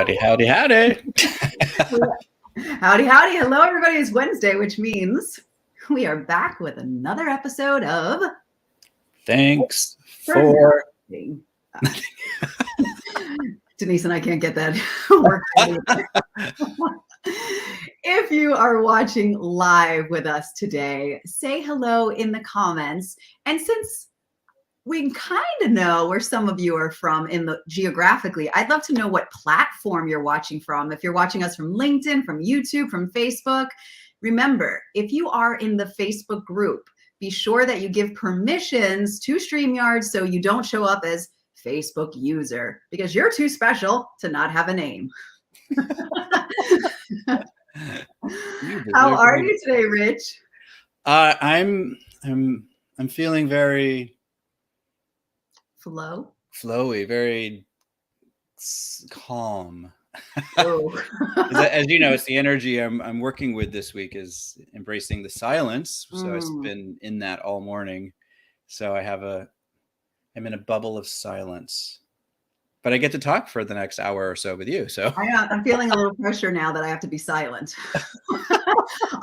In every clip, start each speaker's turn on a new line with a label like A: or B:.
A: Howdy, howdy, howdy.
B: Howdy, howdy. Hello, everybody. It's Wednesday, which means we are back with another episode of
A: Thanks for
B: nothing. Denise and I can't get that working. If you are watching live with us today, say hello in the comments. And since we kind of know where some of you are from geographically, I'd love to know what platform you're watching from. If you're watching us from LinkedIn, from YouTube, from Facebook, remember, if you are in the Facebook group, be sure that you give permissions to StreamYard so you don't show up as Facebook user, because you're too special to not have a name. How are you today, Rich?
A: I'm feeling very flowy, very calm.
B: Oh.
A: As you know, it's the energy I'm working with this week is embracing the silence. So I've been in that all morning. So I'm in a bubble of silence, but I get to talk for the next hour or so with you. So
B: I'm feeling a little pressure now that I have to be silent.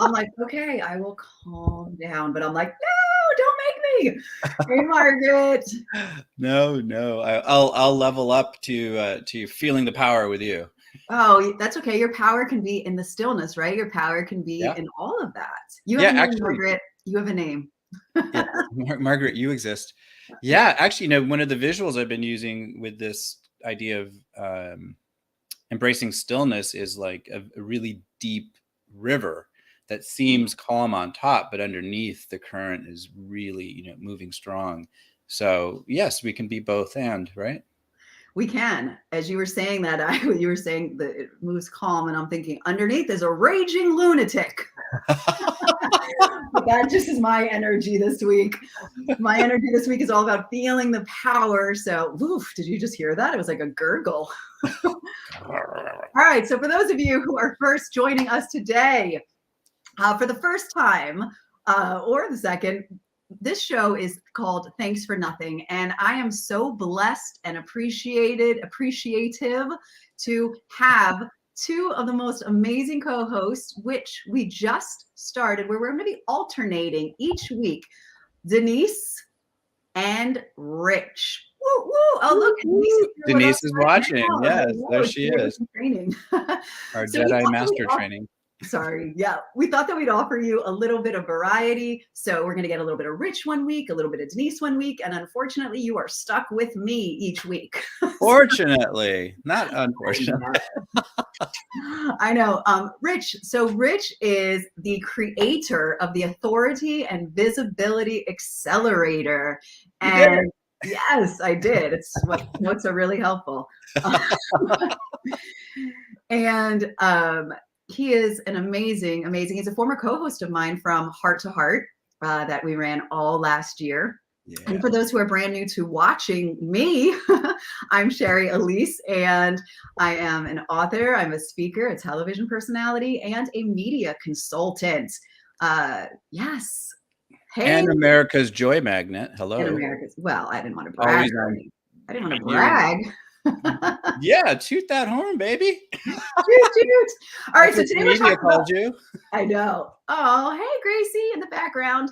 B: I'm like, okay, I will calm down, but I'm like, no, don't make me. Hey, Margaret.
A: No, I'll level up to feeling the power with you.
B: Oh, that's okay. Your power can be in the stillness, right? Your power can be in all of that. You have a name, actually, Margaret. You have a name.
A: Yeah, Margaret, you exist. Yeah, actually, one of the visuals I've been using with this idea of embracing stillness is like a really deep river that seems calm on top, but underneath the current is really, moving strong. So yes, we can be both and, right?
B: We can. As you were saying that, you were saying that it moves calm, and I'm thinking underneath is a raging lunatic. But that just is my energy this week. My energy this week is all about feeling the power. So, oof, did you just hear that? It was like a gurgle. All right. So for those of you who are first joining us today, for the first time or the second, this show is called Thanks for Nothing. And I am so blessed and appreciative to have two of the most amazing co-hosts, which we just started, where we're going to be alternating each week, Denise and Rich. Woo, woo. Oh, look,
A: Denise is watching. Yes, there she is.
B: Training.
A: Our Jedi Master training.
B: Sorry. Yeah. We thought that we'd offer you a little bit of variety. So we're going to get a little bit of Rich one week, a little bit of Denise one week. And unfortunately, you are stuck with me each week.
A: Fortunately, not unfortunately.
B: I know. Rich. So Rich is the creator of the Authority and Visibility Accelerator. And yes, I did. It's what notes are really helpful. And he is an amazing. He's a former co-host of mine from Heart to Heart that we ran all last year. Yeah. And for those who are brand new to watching me, I'm Shari Elise, and I am an author. I'm a speaker, a television personality, and a media consultant. Yes.
A: Hey. And America's Joy Magnet. Hello.
B: And I didn't want to brag. I didn't want to brag.
A: Yeah, toot that horn, baby.
B: Toot. All right, so today we're talking about
A: you.
B: I know. Oh, hey, Gracie in the background.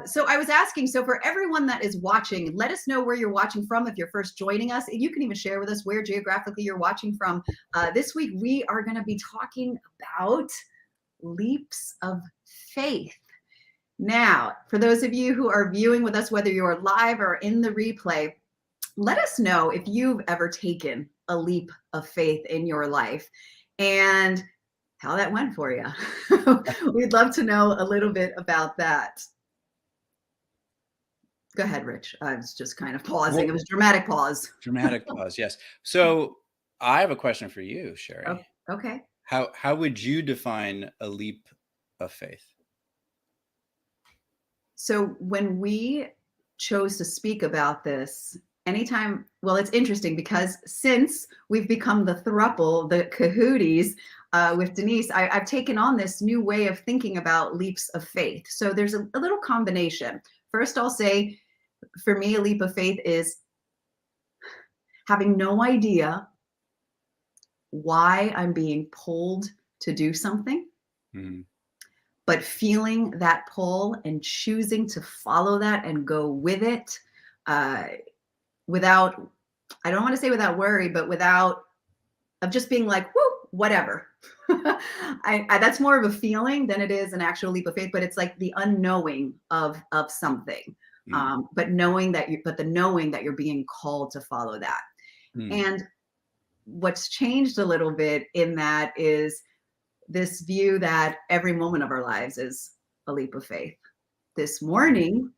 B: So I was asking, so for everyone that is watching, let us know where you're watching from if you're first joining us. You can even share with us where geographically you're watching from. This week, we are going to be talking about leaps of faith. Now, for those of you who are viewing with us, whether you're live or in the replay, let us know if you've ever taken a leap of faith in your life and how that went for you. We'd love to know a little bit about that. Go ahead, Rich. I was just kind of pausing. It was dramatic pause.
A: Dramatic pause, yes. So I have a question for you, Shari.
B: Oh, okay.
A: How would you define a leap of faith?
B: So when we chose to speak about this, it's interesting because since we've become the throuple, the cahooties with Denise, I've taken on this new way of thinking about leaps of faith. So there's a little combination. First, I'll say, for me, a leap of faith is having no idea why I'm being pulled to do something,
A: Mhm.
B: but feeling that pull and choosing to follow that and go with it, uh, without, I don't want to say without worry, but without, of just being like, whoo, whatever. That's more of a feeling than it is an actual leap of faith, but it's like the unknowing of something.
A: Mm.
B: But knowing that but the knowing that you're being called to follow that.
A: Mm.
B: And what's changed a little bit in that is this view that every moment of our lives is a leap of faith. This morning,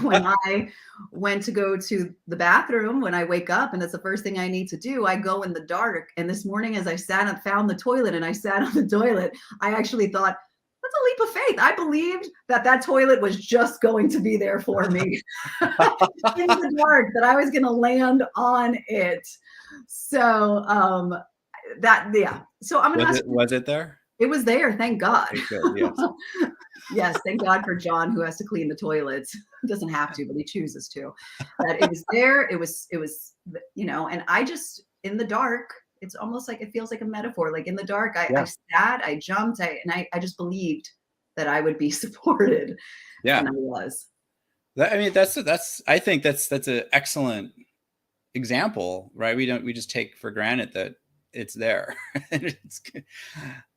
B: when I went to go to the bathroom, when I wake up and that's the first thing I need to do, I go in the dark. And this morning, as I sat and found the toilet and I sat on the toilet, I actually thought, that's a leap of faith. I believed that that toilet was just going to be there for me in the dark, that I was going to land on it. So yeah. So I'm going to ask you,
A: Was it there?
B: it was there, thank God.
A: Okay, good. Yes.
B: Yes, thank God for John, who has to clean the toilets. Doesn't have to, but he chooses to. That it was there. It was, and I just, in the dark, it's almost like, it feels like a metaphor. Like in the dark, I
A: Yeah.
B: sat, I jumped, I just believed that I would be supported.
A: Yeah.
B: And I was.
A: I mean, I think that's an excellent example, right? We just take for granted that it's there. And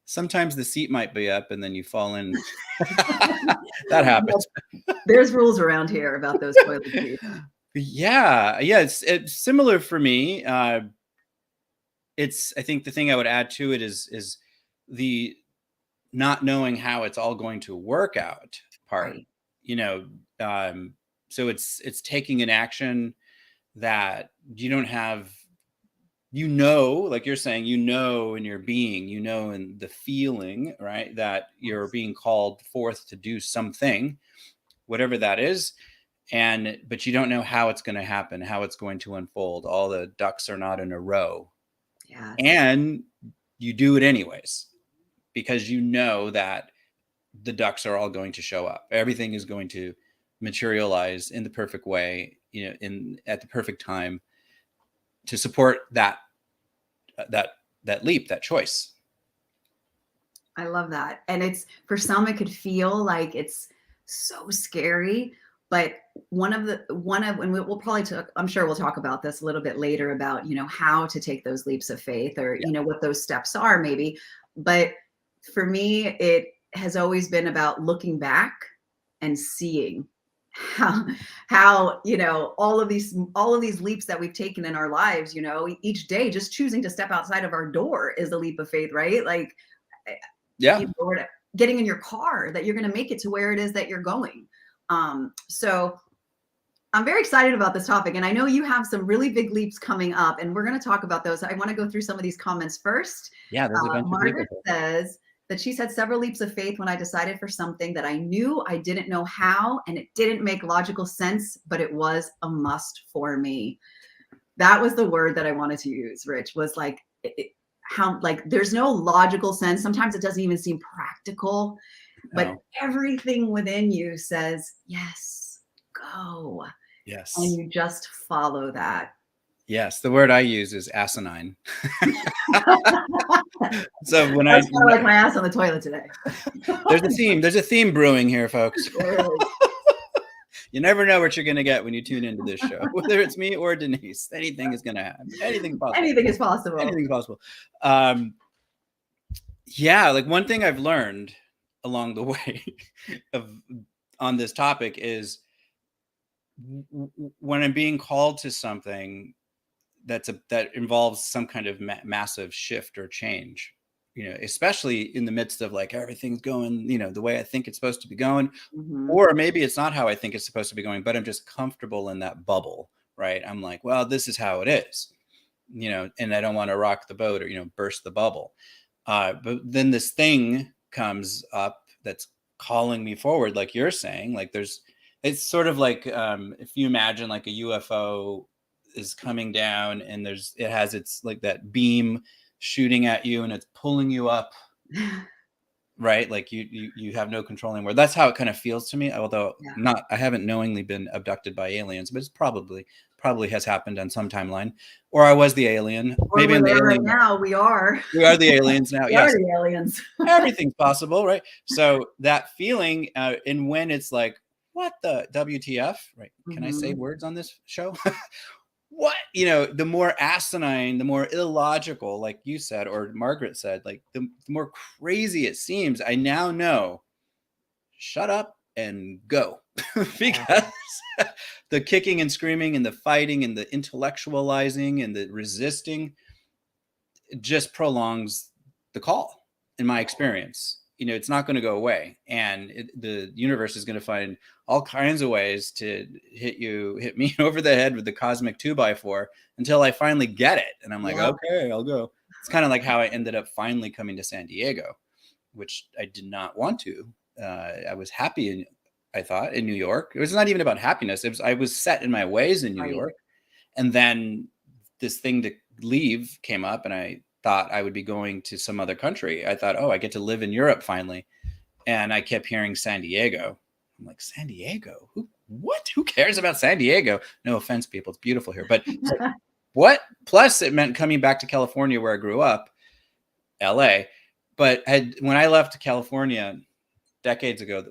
A: sometimes the seat might be up and then you fall in. That happens.
B: There's rules around here about those toilet seats.
A: Yeah. It's similar for me. I think the thing I would add to it is the not knowing how it's all going to work out part.
B: Right.
A: You know, so it's taking an action that you don't have, like you're saying, in your being, in the feeling, right, that you're being called forth to do something, whatever that is. But you don't know how it's going to happen, how it's going to unfold. All the ducks are not in a row.
B: Yes.
A: And you do it anyways, because you know that the ducks are all going to show up. Everything is going to materialize in the perfect way, at the perfect time to support that leap, that choice.
B: I love that. And it's, for some, it could feel like it's so scary. But and we'll probably talk, I'm sure we'll talk about this a little bit later about, how to take those leaps of faith, or, what those steps are maybe. But for me, it has always been about looking back and seeing how all of these leaps that we've taken in our lives, each day, just choosing to step outside of our door is a leap of faith, right? Like,
A: yeah,
B: getting in your car, that you're going to make it to where it is that you're going. So I'm very excited about this topic, and I know you have some really big leaps coming up, and we're going to talk about those. I want to go through some of these comments first.
A: Yeah, there's a bunch
B: Margaret
A: of people.
B: says that she's had several leaps of faith when I decided for something that I knew I didn't know how, and it didn't make logical sense, but it was a must for me. That was the word that I wanted to use, Rich, was like, how, like, there's no logical sense. Sometimes it doesn't even seem practical, but everything within you says, yes, go.
A: Yes.
B: And you just follow that.
A: Yes. The word I use is asinine. So when
B: I like my ass on the toilet today.
A: There's a theme brewing here, folks. You never know what you're going to get when you tune into this show, whether it's me or Denise. Anything is going to happen. Anything's possible.
B: Anything is possible.
A: Anything's possible. Yeah, like one thing I've learned along the way on this topic is when I'm being called to something that involves some kind of massive shift or change, especially in the midst of like everything's going, the way I think it's supposed to be going, or maybe it's not how I think it's supposed to be going, but I'm just comfortable in that bubble, right? I'm like, well, this is how it is, and I don't want to rock the boat or, burst the bubble. But then this thing comes up that's calling me forward, like you're saying, like it's sort of like if you imagine like a UFO is coming down and it has its like that beam shooting at you and it's pulling you up, right? Like you have no control anymore. That's how it kind of feels to me. Although I haven't knowingly been abducted by aliens, but it's probably probably has happened on some timeline, or I was the alien.
B: Or
A: Maybe
B: we're
A: I'm the
B: there right
A: alien.
B: now. We are.
A: We are the aliens now.
B: We are
A: Yes,
B: the aliens.
A: everything's possible, right? So that feeling, and when it's like, what the WTF, right? Can I say words on this show? What, the more asinine, the more illogical, like you said, or Margaret said, like the more crazy it seems, I now know, shut up and go. Because the kicking and screaming and the fighting and the intellectualizing and the resisting just prolongs the call, in my experience. It's not going to go away, and the universe is going to find all kinds of ways to hit me over the head with the cosmic 2x4 until I finally get it, and I'm like, okay, I'll go. It's kind of like how I ended up finally coming to San Diego, which I did not want to. I was happy I thought in New York. It was not even about happiness. I was set in my ways in New York, and then this thing to leave came up, and I thought I would be going to some other country. I thought, oh, I get to live in Europe finally. And I kept hearing San Diego. I'm like, San Diego? Who cares about San Diego? No offense, people. It's beautiful here. But what? Plus, it meant coming back to California where I grew up, LA. But when I left California decades ago,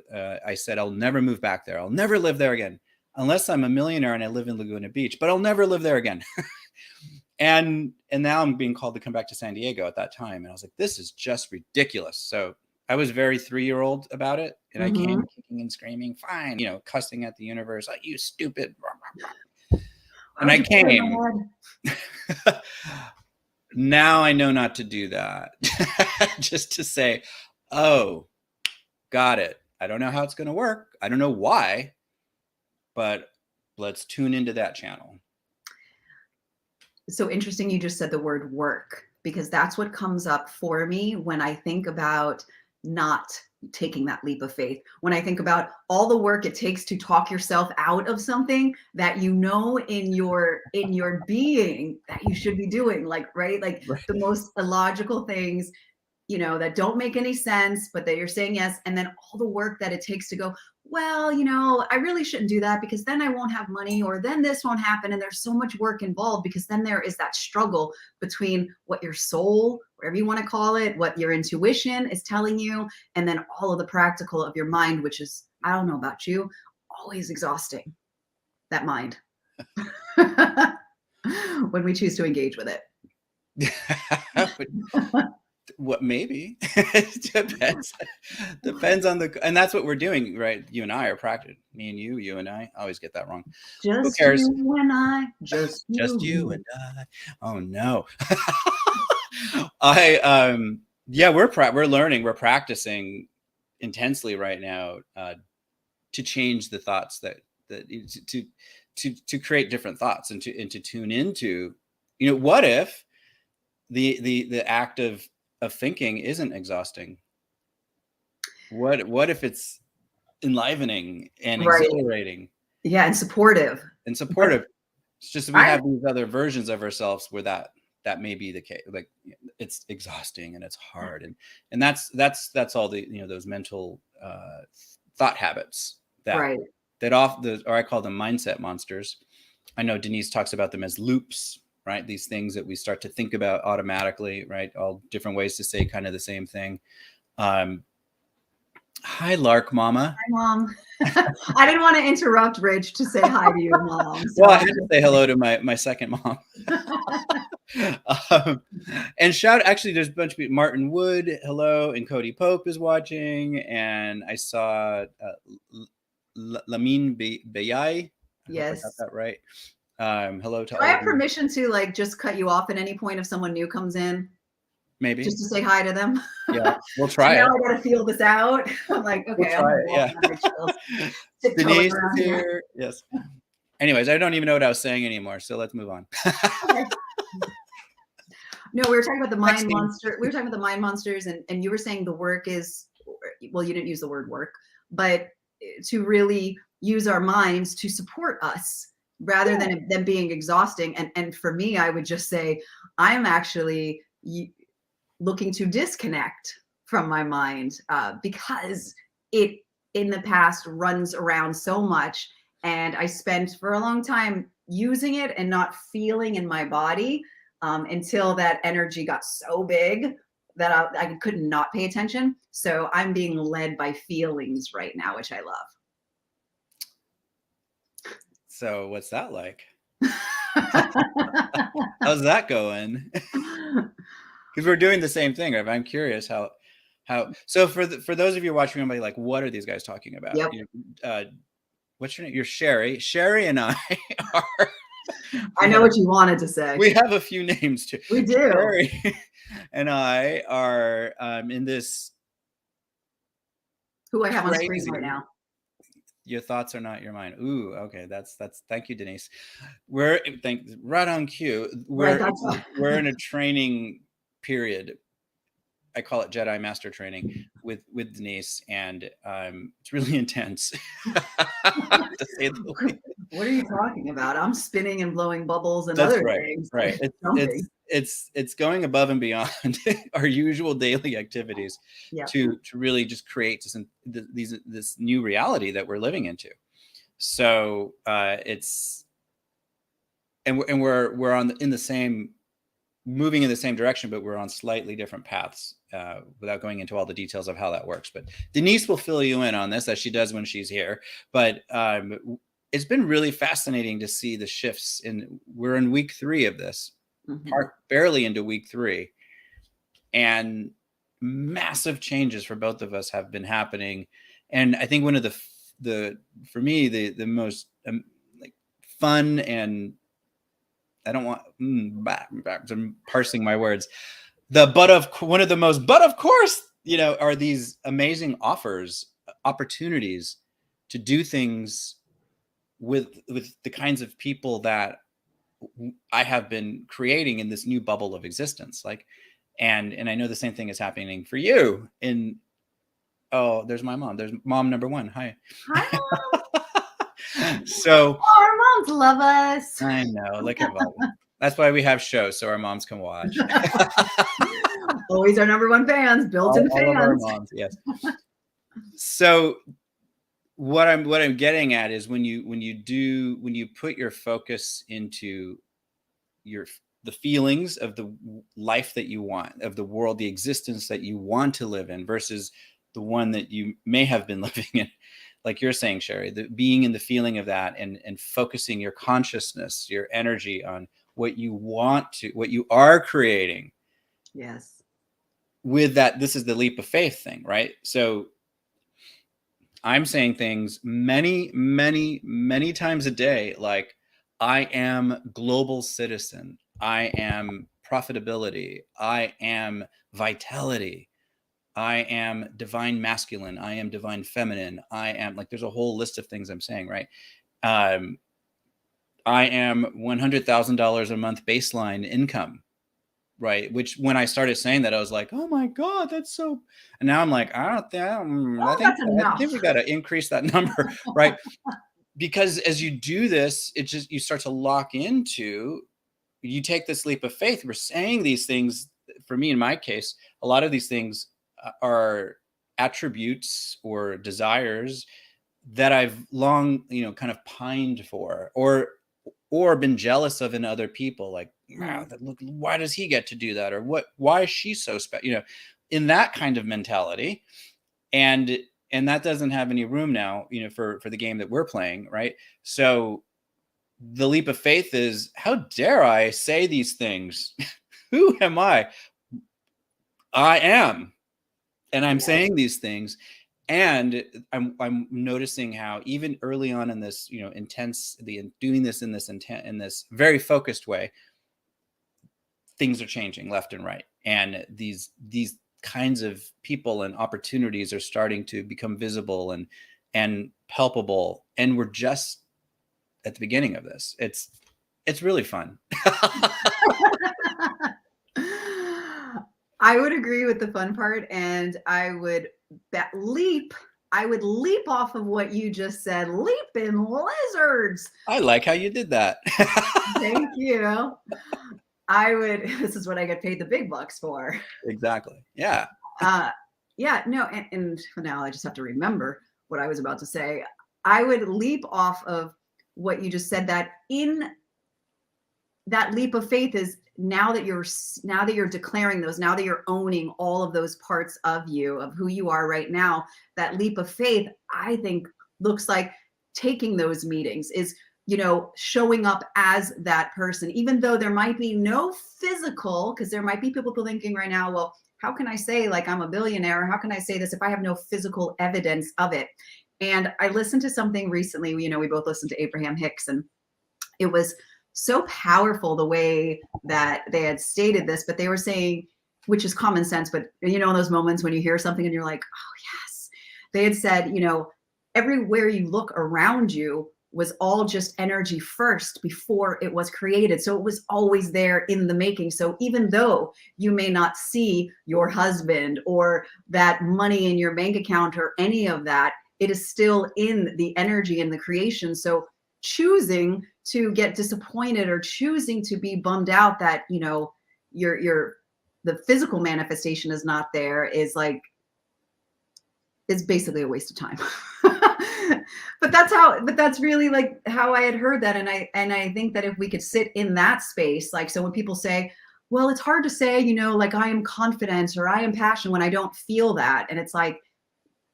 A: I said, I'll never move back there. I'll never live there again. Unless I'm a millionaire and I live in Laguna Beach. But I'll never live there again. And now I'm being called to come back to San Diego at that time. And I was like, this is just ridiculous. So I was very 3-year-old about it. And I came kicking and screaming, fine, cussing at the universe, like, you stupid. And I came. Now I know not to do that. Just to say, oh, got it. I don't know how it's going to work. I don't know why, but let's tune into that channel.
B: So interesting you just said the word work, because that's what comes up for me when I think about not taking that leap of faith. When I think about all the work it takes to talk yourself out of something that in your being that you should be doing, right? The most illogical things, that don't make any sense, but that you're saying yes. And then all the work that it takes to go, well, I really shouldn't do that because then I won't have money, or then this won't happen. And there's so much work involved, because then there is that struggle between what your soul, whatever you want to call it, what your intuition is telling you, and then all of the practical of your mind, which is, I don't know about you, always exhausting, that mind, when we choose to engage with it.
A: What, maybe it depends on and that's what we're doing, right? You and I are practicing. Me and you and I always get that wrong.
B: Just
A: who cares?
B: You and I, just
A: you and I. Oh no. We're learning, we're practicing intensely right now to change the thoughts that to create different thoughts and to tune into, what if the act of thinking isn't exhausting? What if it's enlivening and exhilarating?
B: Yeah, and supportive.
A: It's just we have these other versions of ourselves where that may be the case. Like, it's exhausting and it's hard, and that's all the those mental thought habits that or I call them mindset monsters. I know Denise talks about them as loops. Right? These things that we start to think about automatically, right? All different ways to say kind of the same thing. Hi, Lark Mama.
B: Hi, Mom. I didn't want to interrupt Rich to say hi to you, Mom.
A: So well, I had to say hello to my second mom. And actually, there's a bunch of people. Martin Wood, hello, and Cody Pope is watching. And I saw Lamine Bayai.
B: Yes.
A: I got that right. Hello to
B: all. I have permission to just cut you off at any point if someone new comes in.
A: Maybe
B: just to say hi to them.
A: Yeah, we'll try
B: it. Now I gotta feel this out. I'm like, okay,
A: we'll try it. Yeah. Denise is here. Yes. Anyways, I don't even know what I was saying anymore, so let's move on.
B: Okay. No, we were talking about the mind monster. We were talking about the mind monsters, and you were saying the work is, well, you didn't use the word work, but to really use our minds to support us rather than them being exhausting. And for me, I would just say, I'm actually looking to disconnect from my mind because it in the past runs around so much. And I spent for a long time using it and not feeling in my body until that energy got so big that I could not pay attention. So I'm being led by feelings right now, which I love.
A: So what's that like? How's that going? Because we're doing the same thing, right? I'm curious how. So for those of you watching, everybody like, what are these guys talking about?
B: Yep.
A: What's your name? You're Shari. Shari and I are.
B: I know what you wanted to say.
A: We have a few names too.
B: We do.
A: Shari and I are in this.
B: Who I have
A: crazy,
B: on screen right now.
A: Your thoughts are not your mind. Ooh, okay. That's thank you, Denise. We're right on cue. We're in a training period. I call it Jedi Master Training with Denise, and it's really intense. To say the least.
B: What are you talking about? I'm spinning and blowing bubbles and
A: That's
B: other
A: right,
B: things.
A: right. It's going above and beyond our usual daily activities to really just create this new reality that we're living into. So it's and we're in the same moving in the same direction, but we're on slightly different paths without going into all the details of how that works. But Denise will fill you in on this as she does when she's here. But it's been really fascinating to see the shifts we're in week 3 of this, barely into week 3. And massive changes for both of us have been happening. And I think one of for me, the most like fun, and I don't want I'm parsing my words. One of the most, but of course, are these amazing opportunities to do things with the kinds of people that I have been creating in this new bubble of existence. Like, and I know the same thing is happening for you. Oh, there's my mom. There's mom number 1. Hi.
B: Hi, Mom.
A: So
B: our moms love us.
A: I know. Look at that. That's why we have shows, so our moms can watch.
B: Always our number 1 fans, built-in fans.
A: All of our moms, yes. So what I'm getting at is when you put your focus into the feelings of the life that you want, of the world, the existence that you want to live in versus the one that you may have been living in, like you're saying, Shari, being in the feeling of that and focusing your consciousness, your energy on what you are creating.
B: Yes.
A: With that, this is the leap of faith thing, right? So I'm saying things many, many, many times a day, like I am global citizen. I am profitability. I am vitality. I am divine masculine. I am divine feminine. I am there's a whole list of things I'm saying, right? I am $100,000 a month baseline income, right? Which when I started saying that, I was like, oh my God, that's so, and now I'm like, I think we got to increase that number, right? Because as you do this, you start to lock into, you take this leap of faith. We're saying these things, for me, in my case, a lot of these things are attributes or desires that I've long, kind of pined for or been jealous of in other people. Like, wow, look, why does he get to do that? Or why is she so special? In that kind of mentality. And that doesn't have any room now, for the game that we're playing. Right. So the leap of faith is, how dare I say these things? Who am I? I am. And I'm saying these things. And I'm noticing how even early on in this, doing this in this very focused way, things are changing left and right. And these kinds of people and opportunities are starting to become visible and palpable. And we're just at the beginning of this. It's really fun.
B: I would agree with the fun part, and I would leap off of what you just said. Leaping lizards.
A: I like how you did that.
B: Thank you. This is what I get paid the big bucks for.
A: Exactly. Yeah.
B: No, and now I just have to remember what I was about to say. I would leap off of what you just said, that in that leap of faith is now that you're declaring those, now that you're owning all of those parts of you, of who you are right now, that leap of faith, I think, looks like taking those meetings, is, you know, showing up as that person, even though there might be no physical, because there might be people thinking right now, well, how can I say like I'm a billionaire? How can I say this if I have no physical evidence of it? And I listened to something recently, you know, we both listened to Abraham Hicks, and it was so powerful the way that they had stated this, but they were saying, which is common sense, but you know, in those moments when you hear something and you're like, oh yes, they had said, you know, everywhere you look around you was all just energy first before it was created. So it was always there in the making. So even though you may not see your husband or that money in your bank account or any of that, it is still in the energy and the creation. So choosing to get disappointed or choosing to be bummed out that, you know, the physical manifestation is not there is like, is basically a waste of time. but that's really like how I had heard that. And I think that if we could sit in that space, like, so when people say, well, it's hard to say, you know, like I am confident or I am passionate when I don't feel that. And it's like,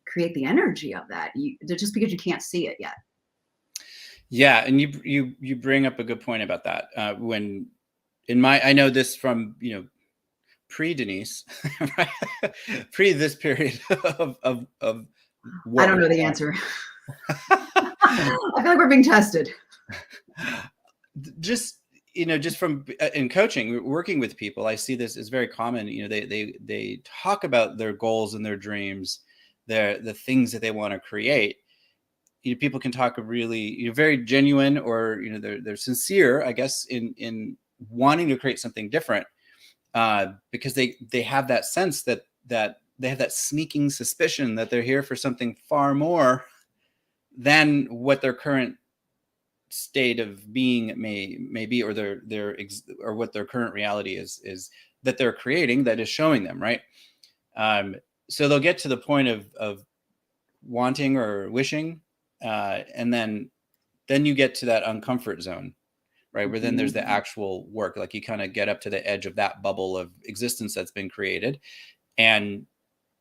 B: create the energy of that, just because you can't see it yet.
A: Yeah, and you bring up a good point about that. When I know this from, you know, pre Denise, right? Pre this period of
B: I don't know the answer. I feel like we're being tested.
A: Just, you know, just from in coaching, working with people, I see this is very common. You know, they talk about their goals and their dreams, the things that they want to create. You know, people can talk really, you know, very genuine, or, you know, they're sincere, I guess, in wanting to create something different, because they have that sense that they have that sneaking suspicion that they're here for something far more than what their current state of being may be, or or what their current reality is that they're creating, that is showing them, right? So they'll get to the point of wanting or wishing, and then you get to that uncomfort zone, right? Where then there's the actual work, like you kind of get up to the edge of that bubble of existence that's been created, and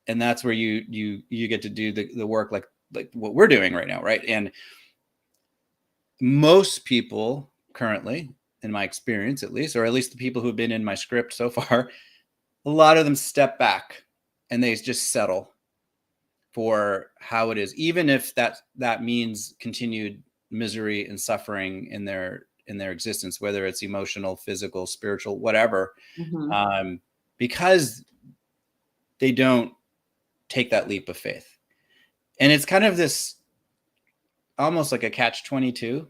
A: that's where you get to do the work, like what we're doing right now, right? And most people currently, in my experience at least, or at least the people who've been in my script so far, a lot of them step back and they just settle for how it is, even if that means continued misery and suffering in their existence, whether it's emotional, physical, spiritual, whatever, because they don't take that leap of faith. And it's kind of this almost like a catch-22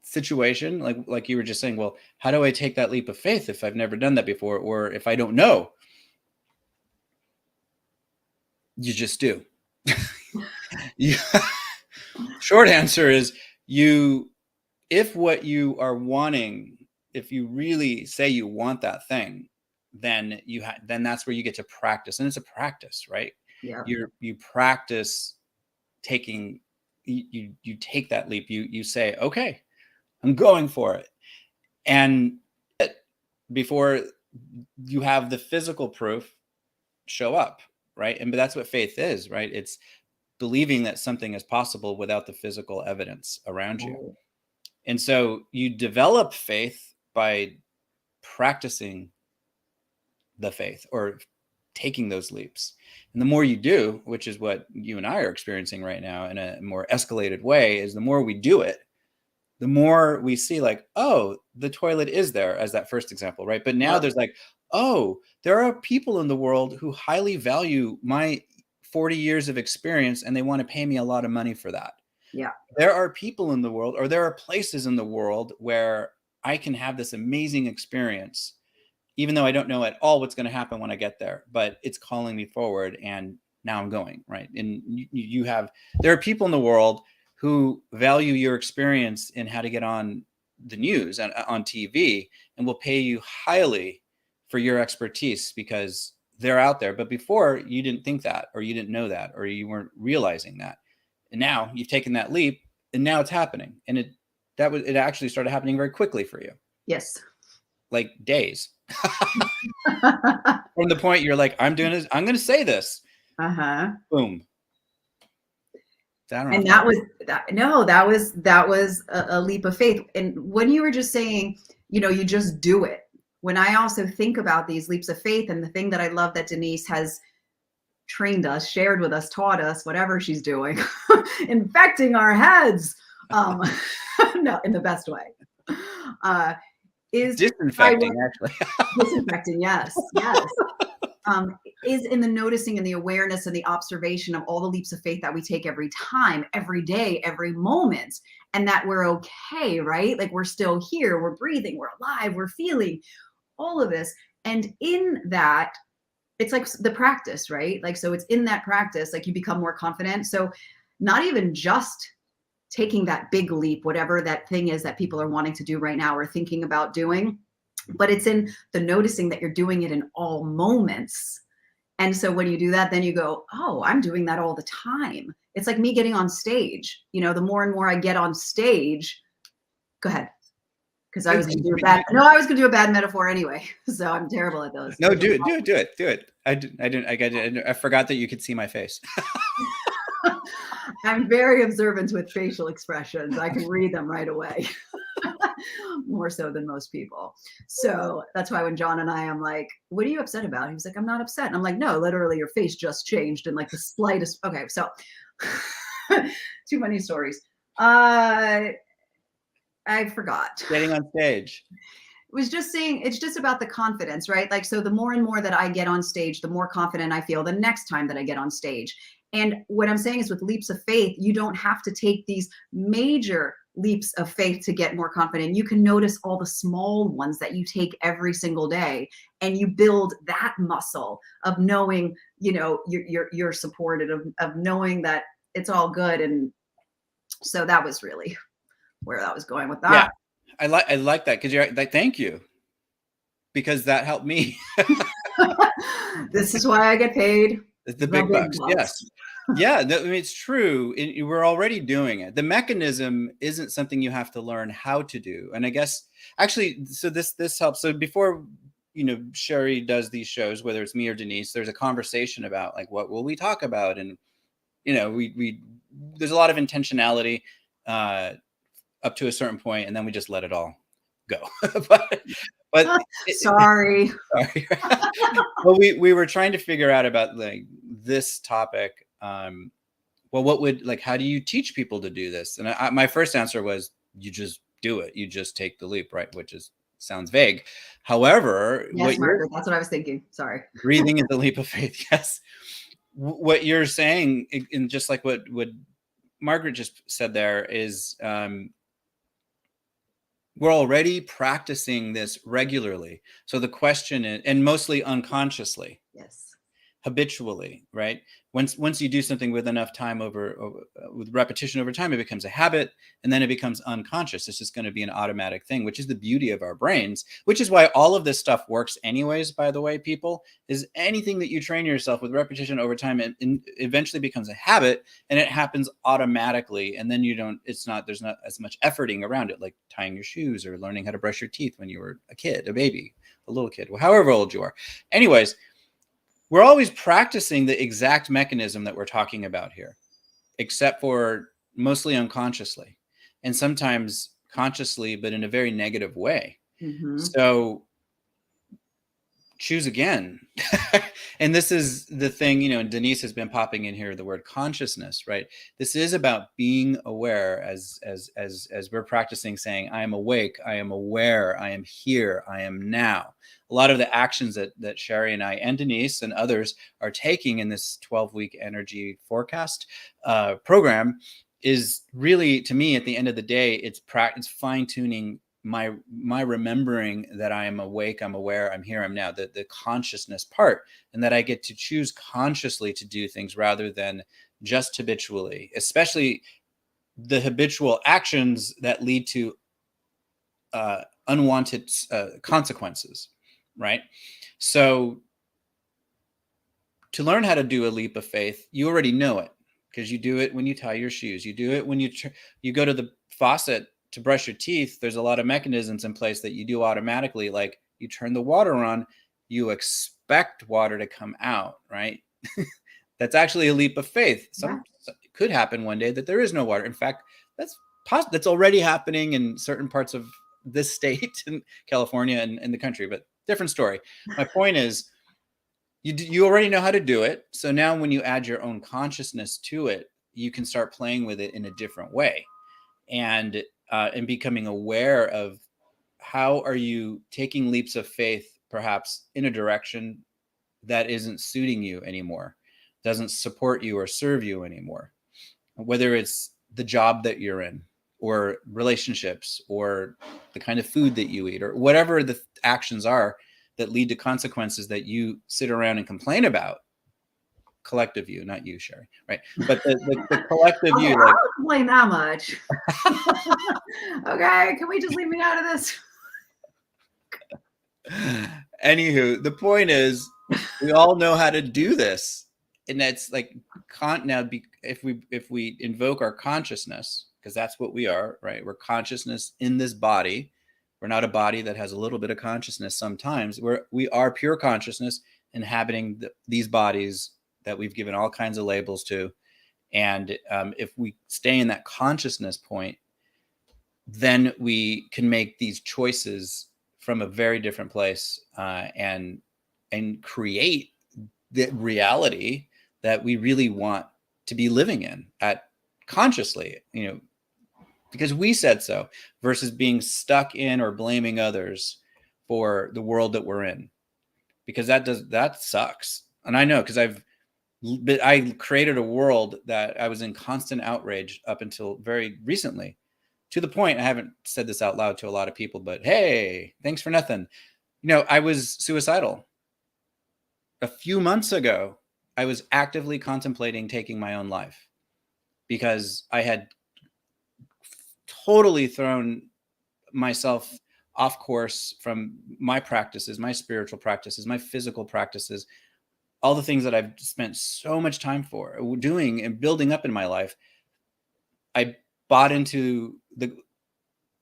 A: situation, like you were just saying, well, how do I take that leap of faith if I've never done that before, or if I don't know? You just do. Short answer is, if what you are wanting, if you really say you want that thing, then then that's where you get to practice. And it's a practice, right?
B: Yeah.
A: You practice taking, you take that leap, you say, okay, I'm going for it. And before you have the physical proof show up, right? But that's what faith is, right? It's believing that something is possible without the physical evidence around you. And so you develop faith by practicing the faith, or taking those leaps. And the more you do, which is what you and I are experiencing right now in a more escalated way, is the more we do it, the more we see, like, oh, the toilet is there, as that first example, right? But now there's like, oh, there are people in the world who highly value my 40 years of experience, and they want to pay me a lot of money for that.
B: Yeah.
A: There are people in the world, or there are places in the world where I can have this amazing experience, even though I don't know at all what's going to happen when I get there, but it's calling me forward, and now I'm going, right? And there are people in the world who value your experience in how to get on the news and on TV, and will pay you highly for your expertise because they're out there. But before, you didn't think that, or you didn't know that, or you weren't realizing that. And now you've taken that leap, And now it's happening. And it actually started happening very quickly for you.
B: Yes.
A: Like days. From the point you're like, I'm doing this, I'm going to say this. Boom.
B: And that was a leap of faith. And when you were just saying, you just do it. When I also think about these leaps of faith, and the thing that I love that Denise has trained us, shared with us, taught us, whatever she's doing, infecting our heads, no, in the best way, is
A: disinfecting, actually.
B: Disinfecting, yes. Is in the noticing and the awareness and the observation of all the leaps of faith that we take every time, every day, every moment, and that we're okay, right? Like we're still here, we're breathing, we're alive, we're feeling all of this. And in that, it's like the practice, right? Like, so it's in that practice, like you become more confident. So not even just taking that big leap, whatever that thing is that people are wanting to do right now or thinking about doing, but it's in the noticing that you're doing it in all moments. And so when you do that, then you go, oh, I'm doing that all the time. It's like me getting on stage. The more and more I get on stage, go ahead. Because I was going to do a bad metaphor anyway. So I'm terrible at those.
A: No, do it. I forgot that you could see my face.
B: I'm very observant with facial expressions. I can read them right away. More so than most people. So that's why when John and I'm like, what are you upset about? He was like, I'm not upset. And I'm like, no, literally your face just changed in like the slightest. Okay, so too many stories. I forgot.
A: Getting on stage.
B: It was just saying, it's just about the confidence, right? Like, so the more and more that I get on stage, the more confident I feel the next time that I get on stage. And what I'm saying is with leaps of faith, you don't have to take these major leaps of faith to get more confident. You can notice all the small ones that you take every single day, and you build that muscle of knowing, you're supported, of knowing that it's all good. And so that was really where I was going with that.
A: Yeah, I like that, because you're like, thank you, because that helped me.
B: This is why I get paid
A: the big bucks. Yes. Yeah, I mean, it's true. We're already doing it. The mechanism isn't something you have to learn how to do. And I guess actually, so this helps. So before, Shari does these shows, whether it's me or Denise, there's a conversation about like, what will we talk about? And, we there's a lot of intentionality up to a certain point, and then we just let it all go. but
B: sorry.
A: Well, we were trying to figure out about like this topic. Well, what would, like, how do you teach people to do this? And my first answer was, you just do it. You just take the leap, right? Which sounds vague. However,
B: yes, Margaret, that's what I was thinking. Sorry.
A: Breathing is the leap of faith. Yes. What you're saying, and just like what Margaret just said there, is we're already practicing this regularly. So the question is, and mostly unconsciously.
B: Yes.
A: Habitually, right? Once you do something with enough time with repetition over time, it becomes a habit, and then it becomes unconscious. It's just going to be an automatic thing, which is the beauty of our brains, which is why all of this stuff works anyways, by the way, people, is anything that you train yourself with repetition over time, and eventually becomes a habit, and it happens automatically. And then there's not as much efforting around it, like tying your shoes or learning how to brush your teeth when you were a kid, a baby, a little kid, however old you are. Anyways, we're always practicing the exact mechanism that we're talking about here, except for mostly unconsciously, and sometimes consciously, but in a very negative way. Mm-hmm. So choose again. And this is the thing, and Denise has been popping in here, the word consciousness, right? This is about being aware, as we're practicing saying, I am awake, I am aware, I am here, I am now. A lot of the actions that Shari and I and Denise and others are taking in this 12-week energy forecast program is really, to me, at the end of the day, it's fine-tuning my remembering that I am awake, I'm aware, I'm here, I'm now, the consciousness part, and that I get to choose consciously to do things rather than just habitually, especially the habitual actions that lead to unwanted consequences, right? So to learn how to do a leap of faith, you already know it. because you do it when you tie your shoes. You do it when you go to the faucet to brush your teeth. There's a lot of mechanisms in place that you do automatically. Like you turn the water on, you expect water to come out, right? That's actually a leap of faith. It could happen one day that there is no water. In fact, that's already happening in certain parts of this state in California and in the country, but different story. My point is, you already know how to do it. So now when you add your own consciousness to it, you can start playing with it in a different way, and becoming aware of how are you taking leaps of faith, perhaps in a direction that isn't suiting you anymore, doesn't support you or serve you anymore, whether it's the job that you're in or relationships or the kind of food that you eat or whatever the actions are that lead to consequences that you sit around and complain about. Collective you, not you, Shari, right? But the collective
B: okay,
A: you,
B: I
A: like,
B: don't complain that much. Okay, can we just leave me out of this?
A: anywho, the point is, we all know how to do this, and that's like if we invoke our consciousness, because that's what we are, right? We're consciousness in this body. We're not a body that has a little bit of consciousness. Sometimes we are pure consciousness inhabiting these bodies that we've given all kinds of labels to. And if we stay in that consciousness point, then we can make these choices from a very different place, and create the reality that we really want to be living in at consciously, because we said so, versus being stuck in or blaming others for the world that we're in, because that sucks. And I know, because I created a world that I was in constant outrage up until very recently, to the point, I haven't said this out loud to a lot of people, but hey, thanks for nothing. I was suicidal. A few months ago, I was actively contemplating taking my own life because I had totally thrown myself off course from my practices, my spiritual practices, my physical practices, all the things that I've spent so much time doing and building up in my life. I bought into the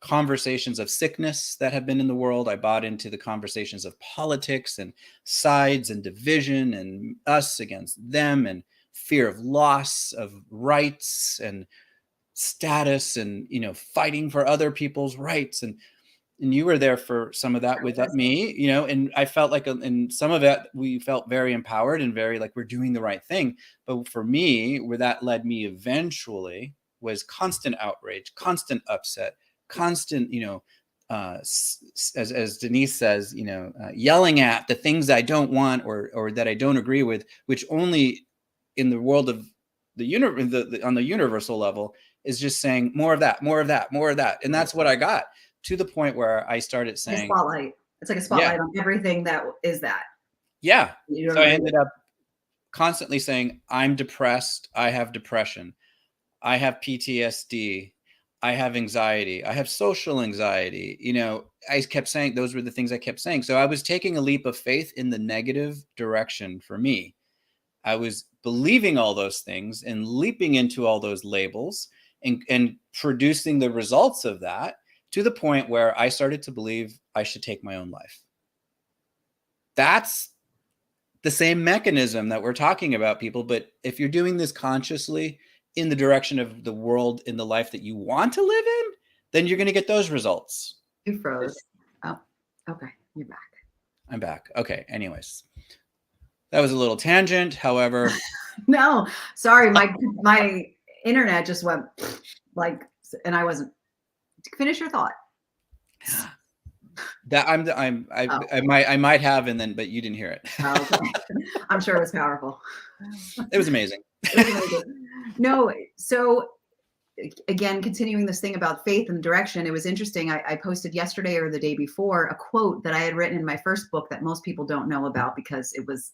A: conversations of sickness that have been in the world. I bought into the conversations of politics and sides and division and us against them and fear of loss of rights and status and, fighting for other people's rights. And you were there for some of that with me, and I felt like in some of it, we felt very empowered and very like we're doing the right thing. But for me, where that led me eventually was constant constant upset, constant, as Denise says, yelling at the things I don't want or that I don't agree with, which only in the world of the universe, on the universal level, is just saying more of that, more of that, more of that. And that's what I got, to the point where I started saying,
B: spotlight. It's like a spotlight on everything that is that.
A: Yeah. So I ended up constantly saying, I'm depressed. I have depression. I have PTSD. I have anxiety. I have social anxiety. I kept saying, those were the things I kept saying. So I was taking a leap of faith in the negative direction for me. I was believing all those things and leaping into all those labels and producing the results of that, to the point where I started to believe I should take my own life. That's the same mechanism that we're talking about, people. But if you're doing this consciously in the direction of the world, in the life that you want to live in, then you're going to get those results.
B: You froze. Oh, okay. You're back.
A: I'm back. Okay. Anyways, that was a little tangent. However,
B: no, sorry. My internet just went and I wasn't. Finish your thought.
A: That I might have, but you didn't hear it.
B: Okay. I'm sure it was powerful.
A: It was amazing.
B: No, so again, continuing this thing about faith and direction, it was interesting. I posted yesterday or the day before a quote that I had written in my first book that most people don't know about, because it was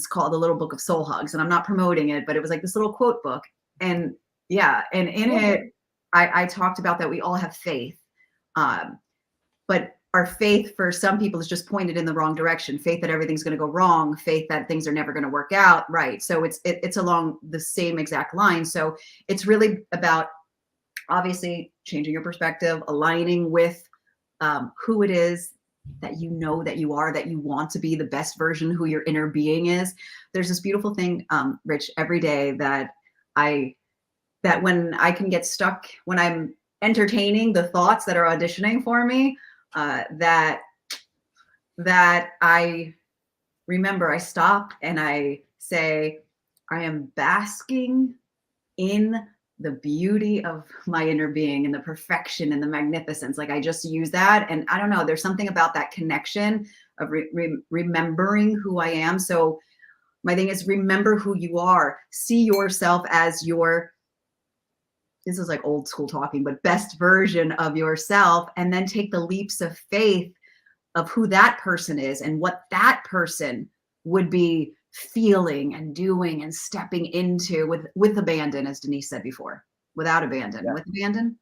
B: called The Little Book of Soul Hugs, and I'm not promoting it, but it was like this little quote book. And yeah, and in it, I talked about that we all have faith. But our faith for some people is just pointed in the wrong direction. Faith that everything's going to go wrong, faith that things are never going to work out. Right. So it's along the same exact line. So it's really about obviously changing your perspective, aligning with who it is that you know that you are, that you want to be, the best version who your inner being is. There's this beautiful thing, Rich, every day that when I can get stuck, when I'm entertaining the thoughts that are auditioning for me, that I remember, I stop and I say, I am basking in the beauty of my inner being and the perfection and the magnificence. Like, I just use that. And I don't know, there's something about that connection of remembering who I am. So my thing is, remember who you are. See yourself as your, this is like old school talking, but best version of yourself. And then take the leaps of faith of who that person is and what that person would be feeling and doing and stepping into with abandon, as Denise said before, without abandon. Yeah. With abandon,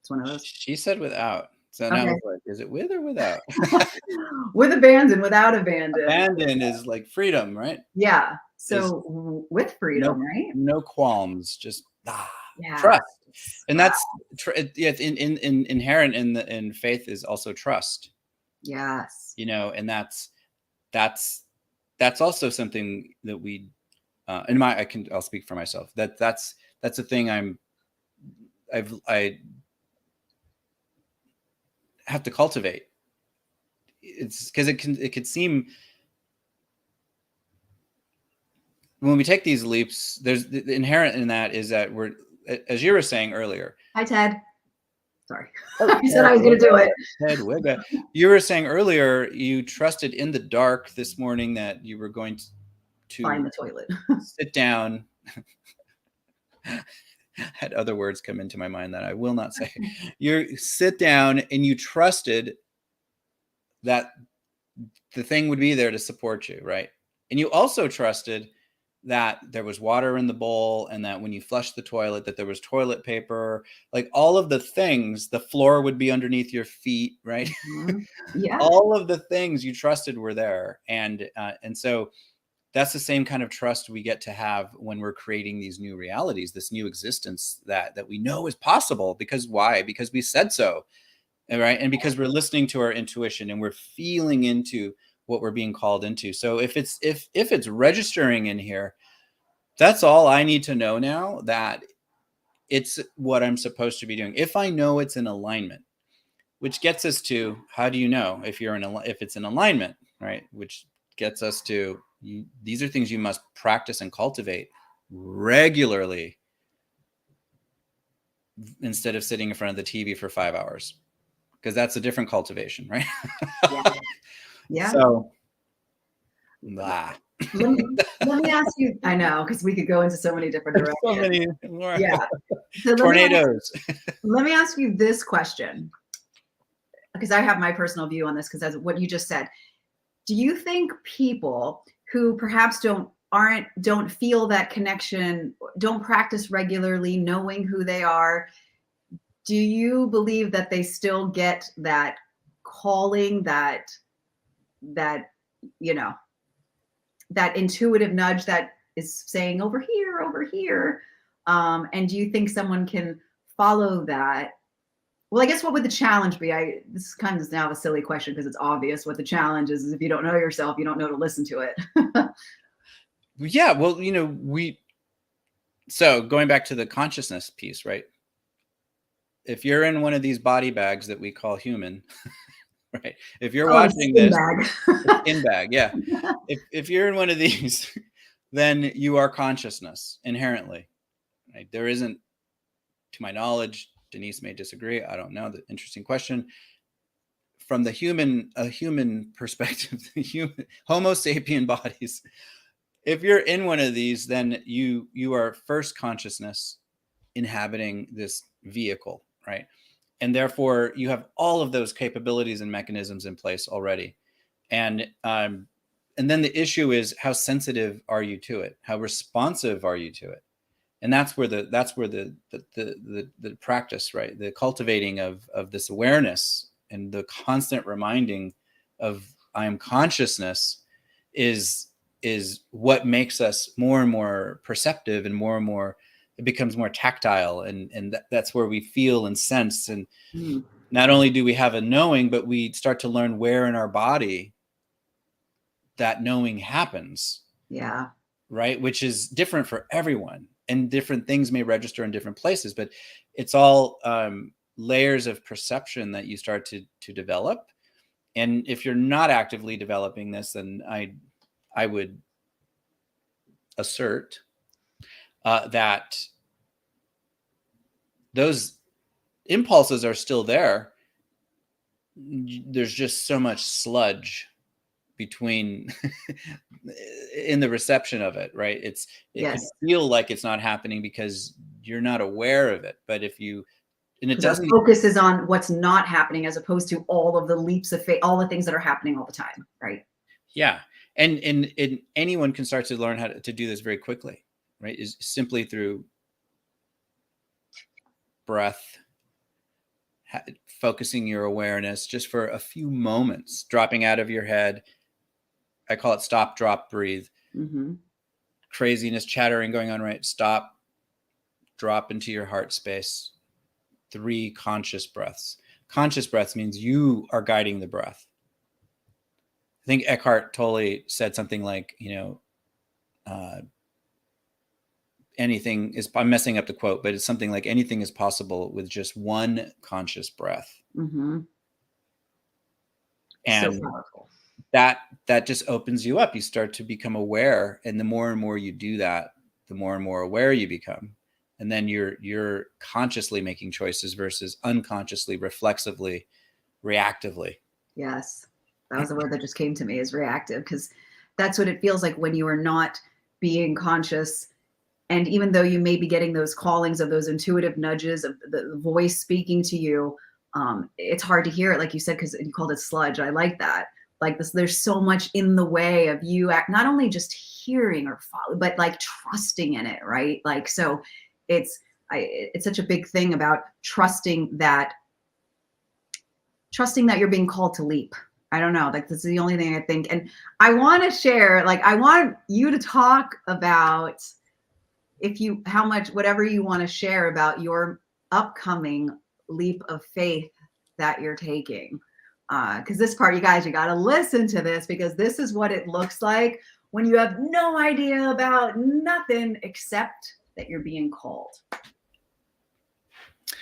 B: it's one of those.
A: She said without. So now it's like, is it with or without?
B: With abandon, without abandon.
A: Abandon is like freedom, right?
B: Yeah. So with freedom, right?
A: No qualms, just trust. And that's inherent in faith is also trust.
B: Yes.
A: You know, and that's also something that we I'll speak for myself. That's a thing I have to cultivate. It's because it could seem, when we take these leaps, there's the inherent in that is that we're, as you were saying earlier.
B: Hi, Ted. Sorry. You said I was going to do it.
A: Ted Wigga. You were saying earlier you trusted in the dark this morning that you were going to
B: find the toilet.
A: Sit down. Had other words come into my mind that I will not say. You sit down and you trusted that the thing would be there to support you, right? And you also trusted that there was water in the bowl, and that when you flushed the toilet, that there was toilet paper, like all of the things, the floor would be underneath your feet, right?
B: Mm-hmm. Yeah.
A: All of the things you trusted were there. And so that's the same kind of trust we get to have when we're creating these new realities, this new existence that we know is possible. Because why? Because we said so, right? And because we're listening to our intuition and we're feeling into what we're being called into. So if it's registering in here, that's all I need to know now, that it's what I'm supposed to be doing. If I know it's in alignment, which gets us to, how do you know if it's in alignment, right? Which gets us to, these are things you must practice and cultivate regularly instead of sitting in front of the TV for 5 hours, because that's a different cultivation, right?
B: Yeah.
A: So,
B: let me ask you, I know, because we could go into so many different directions.
A: So many more.
B: Yeah. So
A: tornadoes.
B: Let me ask you this question, because I have my personal view on this, because that's what you just said. Do you think people who perhaps don't feel that connection, don't practice regularly, knowing who they are, do you believe that they still get that calling, that that intuitive nudge that is saying over here? And do you think someone can follow that? Well, I guess what would the challenge be? This is kind of now a silly question, because it's obvious what the challenge is if you don't know yourself, you don't know to listen to it.
A: Yeah, well, so going back to the consciousness piece, right? If you're in one of these body bags that we call human, right? If you're watching this, skin bag, yeah. If you're in one of these, then you are consciousness inherently, right? There isn't, to my knowledge, Denise may disagree, I don't know, the interesting question. From a human perspective, the human Homo sapien bodies, if you're in one of these, then you are first consciousness inhabiting this vehicle, right? And therefore you have all of those capabilities and mechanisms in place already. And then the issue is, how sensitive are you to it? How responsive are you to it? And that's where the practice, right? The cultivating of this awareness and the constant reminding of I am consciousness is what makes us more and more perceptive, and more it becomes more tactile, and that's where we feel and sense. And not only do we have a knowing, but we start to learn where in our body that knowing happens.
B: Yeah.
A: Right. Which is different for everyone, and different things may register in different places, but it's all layers of perception that you start to develop. And if you're not actively developing this, then I would assert that those impulses are still there. There's just so much sludge between in the reception of it, right? It
B: Yes.
A: can feel like it's not happening because you're not aware of it. But if you, and it doesn't,
B: focus is on what's not happening as opposed to all of the leaps of faith, all the things that are happening all the time, right?
A: Yeah. And anyone can start to learn how to do this very quickly, right? Is simply through breath, focusing your awareness just for a few moments, dropping out of your head. I call it stop, drop, breathe. Craziness, chattering going on, right? Stop, drop into your heart space. 3 conscious breaths. Conscious breaths means you are guiding the breath. I think Eckhart Tolle said something like, anything is, I'm messing up the quote, but it's something like anything is possible with just one conscious breath. And
B: so powerful.
A: That just opens you up. You start to become aware. And the more and more you do that, the more and more aware you become. And then you're consciously making choices versus unconsciously, reflexively, reactively.
B: Yes. That was the word that just came to me, is reactive, because that's what it feels like when you are not being conscious. And even though you may be getting those callings of those intuitive nudges of the voice speaking to you, it's hard to hear it, like you said, because you called it sludge. I like that. Like this, there's so much in the way of you not only just hearing or following, but like trusting in it, right? Like, so it's such a big thing about trusting that you're being called to leap. I don't know, like this is the only thing I think. And I want to share, like, I want you to talk about how much, whatever you want to share about your upcoming leap of faith that you're taking. Because this part, you guys, you got to listen to this, because this is what it looks like when you have no idea about nothing except that you're being called.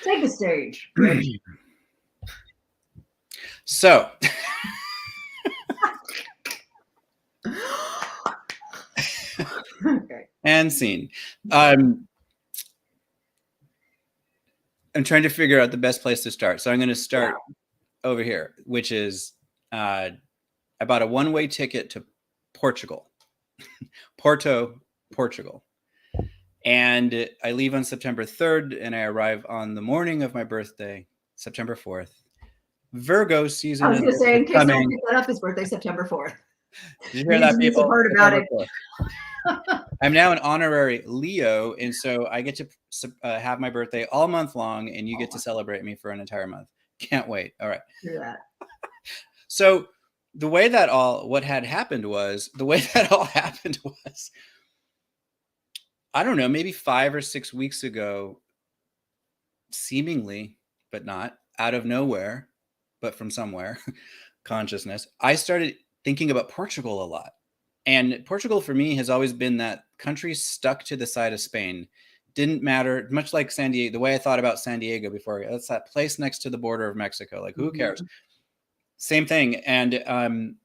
B: Take the stage, Rich.
A: So,
B: okay.
A: And scene. I'm trying to figure out the best place to start. So I'm going to start over here, which is I bought a one-way ticket to Portugal, Portugal. And I leave on September 3rd and I arrive on the morning of my birthday, September 4th. Virgo season.
B: I was going to say, in case someone picked that up, his birthday, September 4th.
A: Did you hear that, people?
B: Have heard about it.
A: I'm now an honorary Leo, and so I get to have my birthday all month long, and you get to celebrate me for an entire month. Can't wait. All right.
B: Hear that.
A: So the way that what had happened was, I don't know, maybe 5 or 6 weeks ago, seemingly, but not, out of nowhere, but from somewhere, consciousness, I started thinking about Portugal a lot. And Portugal for me has always been that country stuck to the side of Spain. Didn't matter, much like San Diego, the way I thought about San Diego before. That's that place next to the border of Mexico. Like, who cares? Same thing. And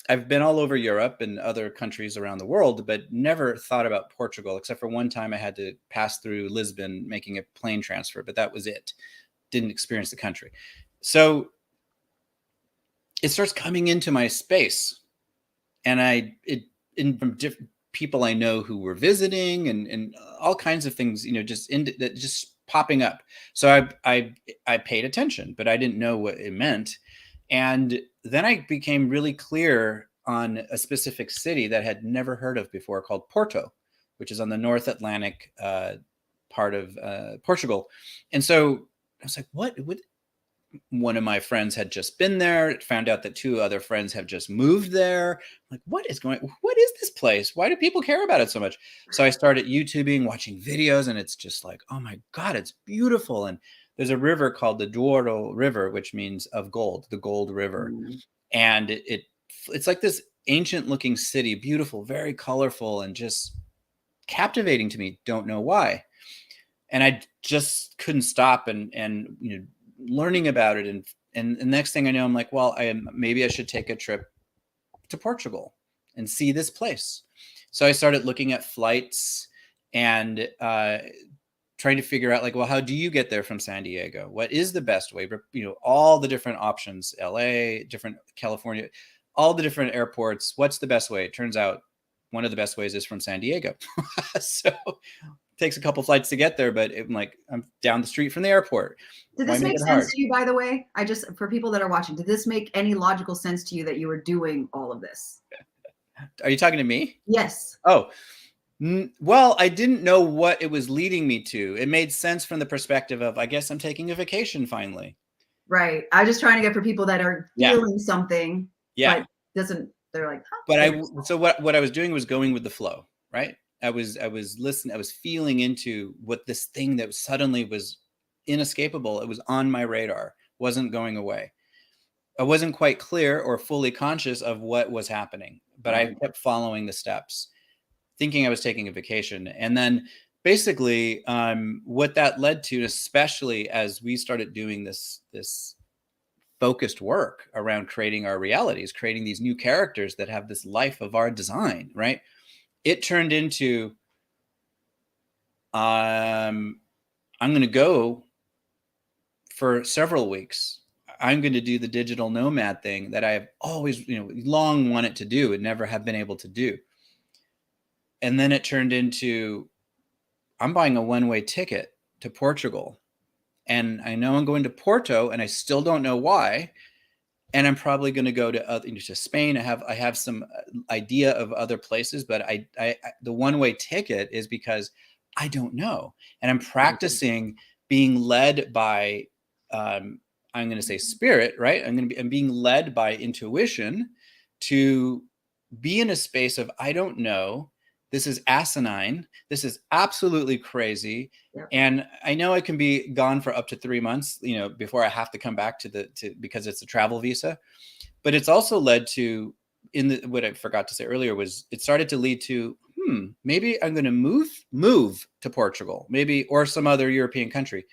A: I've been all over Europe and other countries around the world, but never thought about Portugal, except for one time I had to pass through Lisbon making a plane transfer, but that was it. Didn't experience the country. So it starts coming into my space. And from different people I know who were visiting and all kinds of things, just popping up. So I paid attention, but I didn't know what it meant. And then I became really clear on a specific city that I had never heard of before, called Porto, which is on the North Atlantic part of Portugal. And so I was like, what? one of my friends had just been there, found out that 2 other friends have just moved there. Like, what is this place? Why do people care about it so much? So I started YouTubing, watching videos, and it's just like, oh my God, it's beautiful. And there's a river called the Douro River, which means of gold, the Gold River. And it's like this ancient looking city, beautiful, very colorful, and just captivating to me. Don't know why. And I just couldn't stop and learning about it. And the next thing I know, I'm like, well, maybe I should take a trip to Portugal and see this place. So I started looking at flights and trying to figure out, like, well, how do you get there from San Diego? What is the best way? All the different options, LA, different California, all the different airports. What's the best way? It turns out one of the best ways is from San Diego. So it takes a couple flights to get there, but I'm down the street from the airport.
B: Did this make sense to you, by the way? For people that are watching, did this make any logical sense to you that you were doing all of this?
A: Are you talking to me?
B: Yes.
A: Oh, well, I didn't know what it was leading me to. It made sense from the perspective of, I guess I'm taking a vacation finally.
B: Right. I'm just trying to get for people that are feeling something.
A: Yeah.
B: But they're like, huh,
A: but so what I was doing was going with the flow, right? I was listening, I was feeling into what this thing that suddenly was inescapable. It was on my radar, wasn't going away. I wasn't quite clear or fully conscious of what was happening, but I kept following the steps, thinking I was taking a vacation. And then basically what that led to, especially as we started doing this focused work around creating our realities, creating these new characters that have this life of our design, right? It turned into, I'm going to go for several weeks. I'm going to do the digital nomad thing that I have always, long wanted to do and never have been able to do. And then it turned into, I'm buying a one-way ticket to Portugal. And I know I'm going to Porto, and I still don't know why. And I'm probably going to go to Spain. I have some idea of other places, but the one-way ticket is because I don't know. And I'm practicing being led by, I'm going to say spirit, right? I'm being led by intuition to be in a space of, I don't know. This is asinine. This is absolutely crazy. Yep. And I know I can be gone for up to 3 months, before I have to come back because it's a travel visa. But it's also led to, what I forgot to say earlier was, it started to lead to, maybe I'm going to move to Portugal, maybe, or some other European country.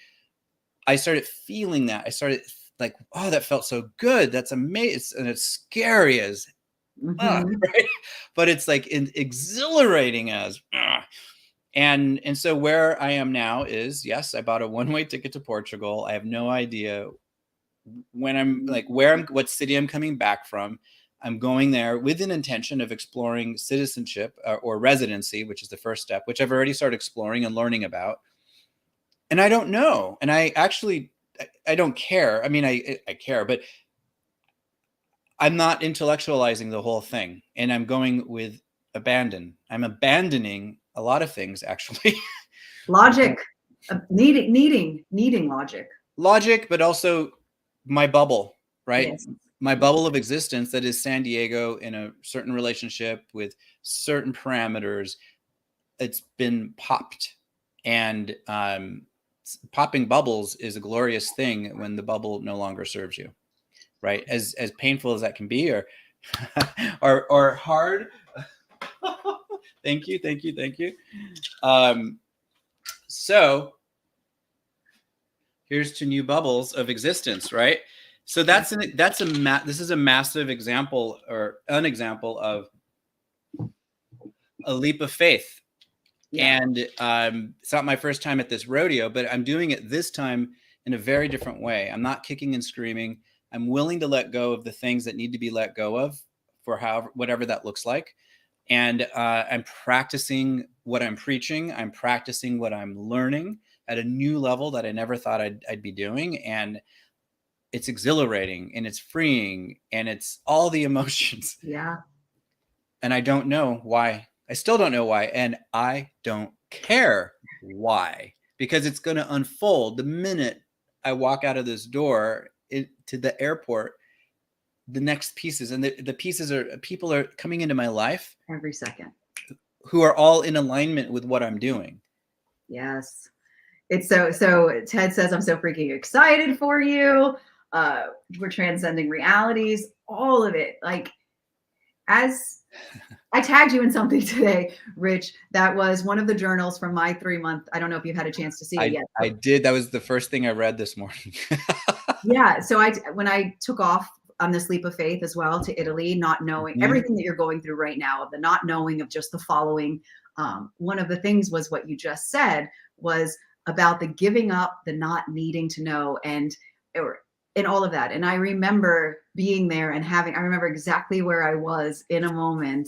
A: I started feeling that. I started like, oh, that felt so good. That's amazing. And it's scary as, right? But it's like exhilarating as, and so where I am now is, yes, I bought a one-way ticket to Portugal. I have no idea when what city I'm coming back from. I'm going there with an intention of exploring citizenship or residency, which is the first step, which I've already started exploring and learning about. And I don't know. And I don't care. I mean, I care, but I'm not intellectualizing the whole thing. And I'm going with abandon. I'm abandoning a lot of things, actually.
B: Logic. Needing logic.
A: Logic, but also my bubble, right? Yes. My bubble of existence that is San Diego in a certain relationship with certain parameters. It's been popped. And popping bubbles is a glorious thing when the bubble no longer serves you, right? As painful as that can be, or hard. Thank you. So here's to new bubbles of existence, right? So this is a massive example, or an example of a leap of faith. Yeah. And it's not my first time at this rodeo, but I'm doing it this time in a very different way. I'm not kicking and screaming. I'm willing to let go of the things that need to be let go of for whatever that looks like. And I'm practicing what I'm preaching. I'm practicing what I'm learning at a new level that I never thought I'd be doing. And it's exhilarating and it's freeing and it's all the emotions.
B: Yeah.
A: And I don't know why. I still don't know why. And I don't care why, because it's going to unfold the minute I walk out of this door to the airport, the next pieces, and the pieces are, people are coming into my life
B: every second,
A: who are all in alignment with what I'm doing.
B: Yes. It's so Ted says, I'm so freaking excited for you. We're transcending realities, all of it. Like, as I tagged you in something today, Rich, that was one of the journals from my 3-month. I don't know if you've had a chance to see it yet.
A: I did. That was the first thing I read this morning.
B: Yeah. So when I took off on this leap of faith as well to Italy, not knowing everything that you're going through right now, of the not knowing of just the following. One of the things was what you just said was about the giving up, the not needing to know, and all of that. And I remember being there and I remember exactly where I was in a moment,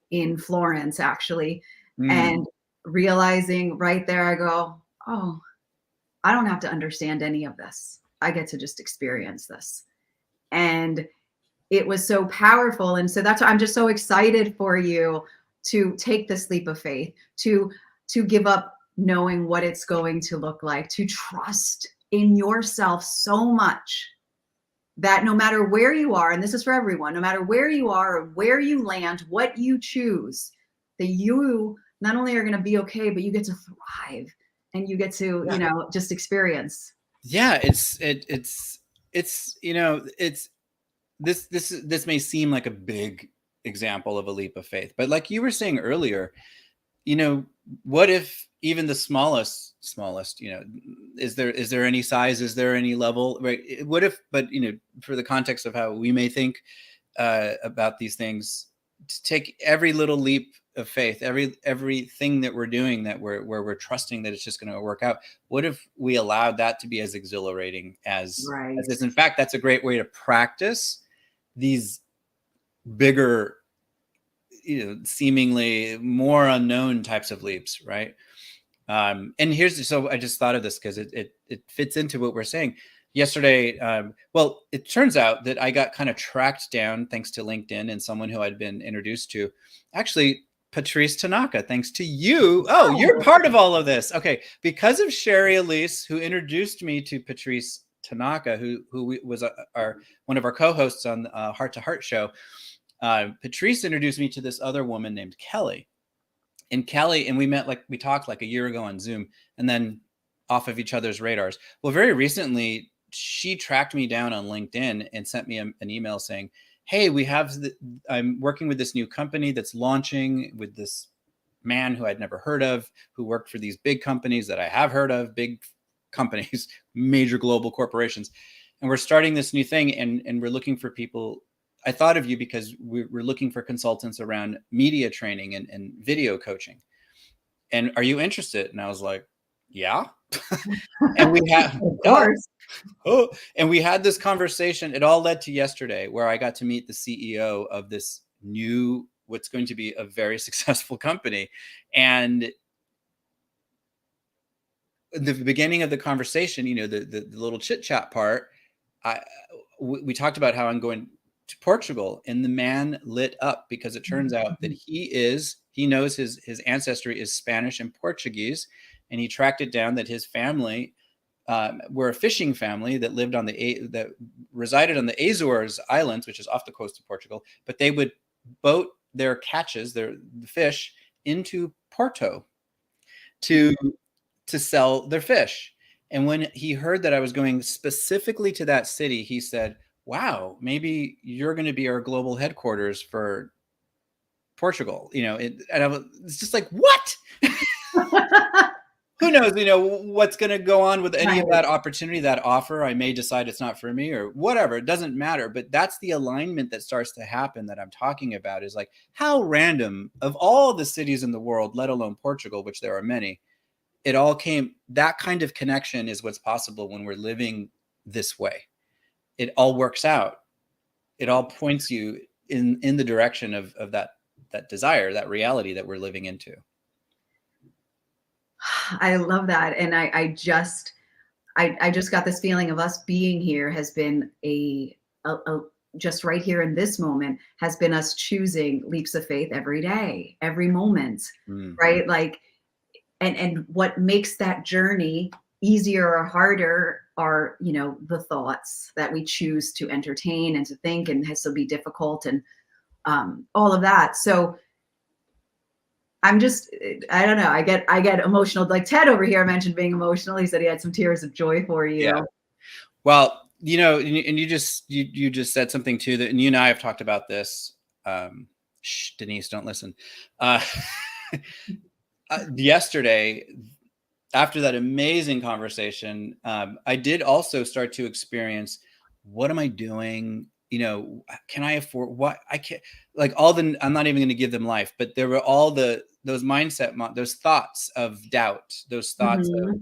B: in Florence, actually, and realizing right there, I go, oh, I don't have to understand any of this. I get to just experience this. And it was so powerful. And so that's why I'm just so excited for you to take this leap of faith, to give up knowing what it's going to look like, to trust in yourself so much that no matter where you are, and this is for everyone, no matter where you are or where you land, what you choose, that you not only are going to be okay, but you get to thrive and you get to, just experience.
A: Yeah. It's this may seem like a big example of a leap of faith, but like you were saying earlier, what if even the smallest, is there any size, is there any level, right? What if, but for the context of how we may think about these things, to take every little leap of faith, everything that we're doing, where we're trusting that it's just going to work out. What if we allowed that to be as exhilarating as this? In fact, that's a great way to practice these bigger, seemingly more unknown types of leaps, right? And so I just thought of this because it fits into what we're saying. Yesterday, well, it turns out that I got kind of tracked down thanks to LinkedIn and someone who I'd been introduced to. Actually, Patrice Tanaka, thanks to you. Oh, you're part of all of this. Okay, because of Shari Elise, who introduced me to Patrice Tanaka, who was one of our co-hosts on the Heart to Heart show. Patrice introduced me to this other woman named Kelly. And we talked like a year ago on Zoom, and then off of each other's radars. Well, very recently, she tracked me down on LinkedIn and sent me an email saying, hey, I'm working with this new company that's launching with this man who I'd never heard of, who worked for these big companies that I have heard of, big companies, major global corporations. And we're starting this new thing, and we're looking for people. I thought of you because we're looking for consultants around media training and video coaching. And are you interested? And I was like, yeah. And we had,
B: of course.
A: And we had this conversation. It all led to yesterday, where I got to meet the CEO of this new, what's going to be a very successful company. And the beginning of the conversation, the little chit chat part, we talked about how I'm going to Portugal, and the man lit up because it turns out that he knows his ancestry is Spanish and Portuguese, and he tracked it down that his family were a fishing family that lived that resided on the Azores Islands, which is off the coast of Portugal, but they would boat their catches, the fish, into Porto to sell their fish. And when he heard that I was going specifically to that city, he said, wow, maybe you're going to be our global headquarters for Portugal. It's just like, what? Who knows, what's going to go on with any of that opportunity, that offer. I may decide it's not for me or whatever. It doesn't matter. But that's the alignment that starts to happen that I'm talking about, is like, how random, of all the cities in the world, let alone Portugal, which there are many, it all came. That kind of connection is what's possible when we're living this way. It all works out. It all points you in the direction of that desire, that reality that we're living into.
B: I love that. And I just got this feeling of us being here has been just right here in this moment has been us choosing leaps of faith every day, every moment, right? Like, and what makes that journey easier or harder are, you know, the thoughts that we choose to entertain and to think and has to be difficult and all of that. So I'm just, I don't know. I get emotional. Like Ted over here mentioned being emotional. He said he had some tears of joy for you.
A: Yeah. Well, you know, and you just said something too that, and you and I have talked about this. Shh, Denise, don't listen. Yesterday, after that amazing conversation, I did also start to experience, what am I doing? You know, can I afford what I can't, like all the, I'm not even going to give them life, but there were all those mindset, those thoughts of doubt, those thoughts of,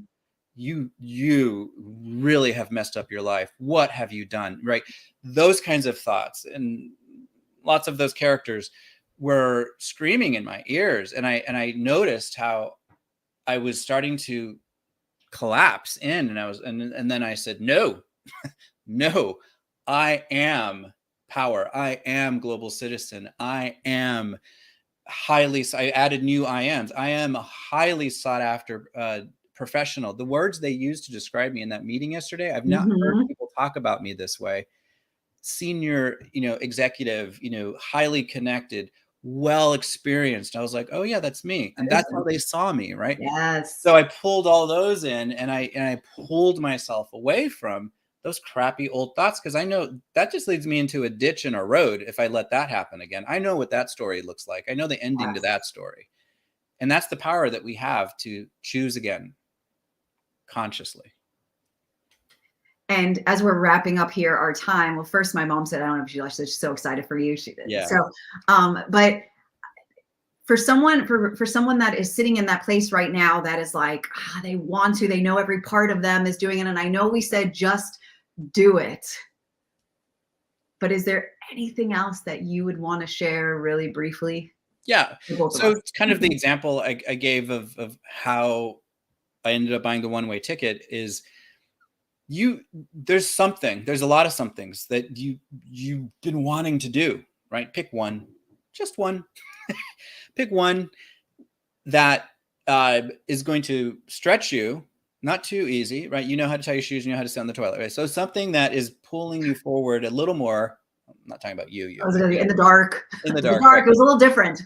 A: you really have messed up your life. What have you done? Right. Those kinds of thoughts, and lots of those characters were screaming in my ears. And I noticed how I was starting to collapse in, and then I said, no, no, I am power. I am global citizen. I added new I ams. I am a highly sought after professional. The words they used to describe me in that meeting yesterday, I've not heard people talk about me this way. Senior, you know, executive, you know, highly connected, well experienced. I was like, oh yeah, that's me. And that's how they saw me, right?
B: Yes.
A: So I pulled all those in, and I pulled myself away from those crappy old thoughts, because I know that just leads me into a ditch and a road if I let that happen again. I know what that story looks like. I know the ending to that story. And that's the power that we have to choose again consciously.
B: And as we're wrapping up here our time, well, first my mom said, I don't know if she's so excited for you. She did.
A: Yeah.
B: So, but for someone that is sitting in that place right now, that is like, they want to, they know every part of them is doing it. And I know we said, just do it. But is there anything else that you would want to share really briefly?
A: Yeah. So it's kind of the example I gave of how I ended up buying the one-way ticket is, there's a lot of somethings that you've been wanting to do, right? Pick one, just one. Pick one that is going to stretch you, not too easy, right? You know how to tie your shoes, you know how to sit on the toilet, right? So something that is pulling you forward a little more. I'm not talking about you.
B: I was in the dark.
A: In the dark,
B: right? It was a little different.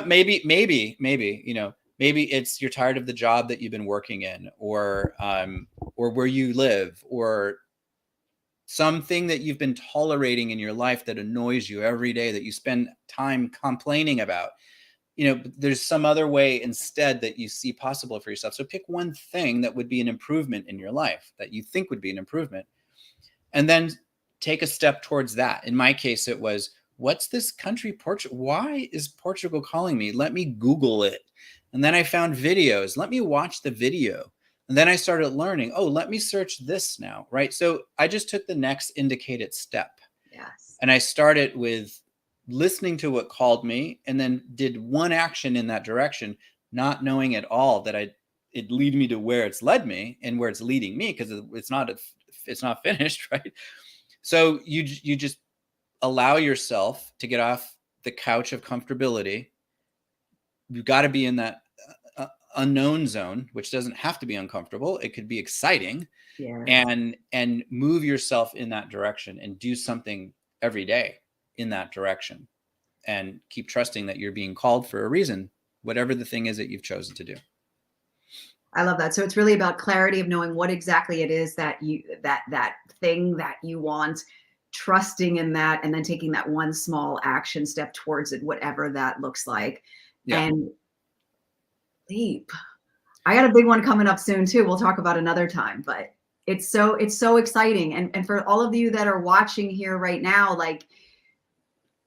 A: Maybe, you know, maybe it's you're tired of the job that you've been working in, or where you live, or something that you've been tolerating in your life that annoys you every day, that you spend time complaining about. You know, there's some other way instead that you see possible for yourself. So pick one thing that would be an improvement in your life, that you think would be an improvement, and then take a step towards that. In my case, it was, what's this country, Portugal? Why is Portugal calling me? Let me Google it. And then I found videos. Let me watch the video. And then I started learning, oh, let me search this now, right? So I just took the next indicated step.
B: Yes.
A: And I started with listening to what called me, and then did one action in that direction, not knowing at all that it lead me to where it's led me and where it's leading me, because it's not finished, right? So you just allow yourself to get off the couch of comfortability. You've got to be in that unknown zone, which doesn't have to be uncomfortable. It could be exciting.
B: Yes.
A: And move yourself in that direction, and do something every day in that direction, and keep trusting that you're being called for a reason, whatever the thing is that you've chosen to do.
B: I love that. So it's really about clarity of knowing what exactly it is that that thing that you want, trusting in that, and then taking that one small action step towards it, whatever that looks like.
A: Yeah.
B: And leap. I got a big one coming up soon too. We'll talk about another time, but it's so exciting. And for all of you that are watching here right now, like,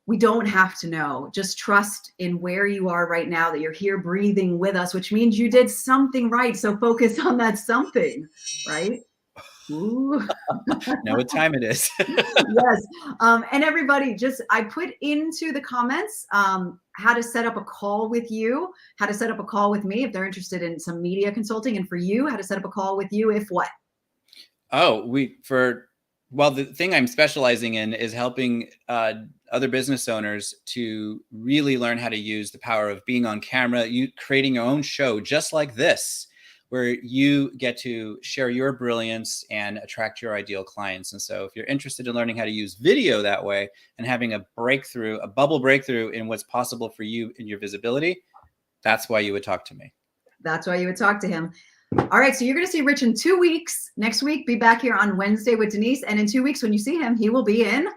B: we don't have to know. Just trust in where you are right now, that you're here breathing with us, which means you did something right. So focus on that something, right? Ooh.
A: Know what time it is.
B: Yes. And everybody, I put into the comments how to set up a call with you, how to set up a call with me if they're interested in some media consulting, and for you, how to set up a call with you if what?
A: Oh, the thing I'm specializing in is helping other business owners to really learn how to use the power of being on camera, creating your own show just like this, where you get to share your brilliance and attract your ideal clients. And so if you're interested in learning how to use video that way and having a breakthrough, a bubble breakthrough in what's possible for you in your visibility, that's why you would talk to me.
B: That's why you would talk to him. All right, so you're going to see Rich in 2 weeks. Next week, be back here on Wednesday with Denise. And in 2 weeks, when you see him, he will be in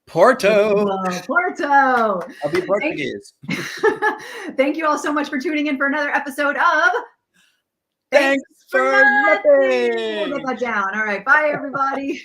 A: Porto.
B: Porto.
A: I'll be Portuguese.
B: Thank you all so much for tuning in for another episode of
A: Thanks for nothing.
B: Get that down. All right, bye, everybody.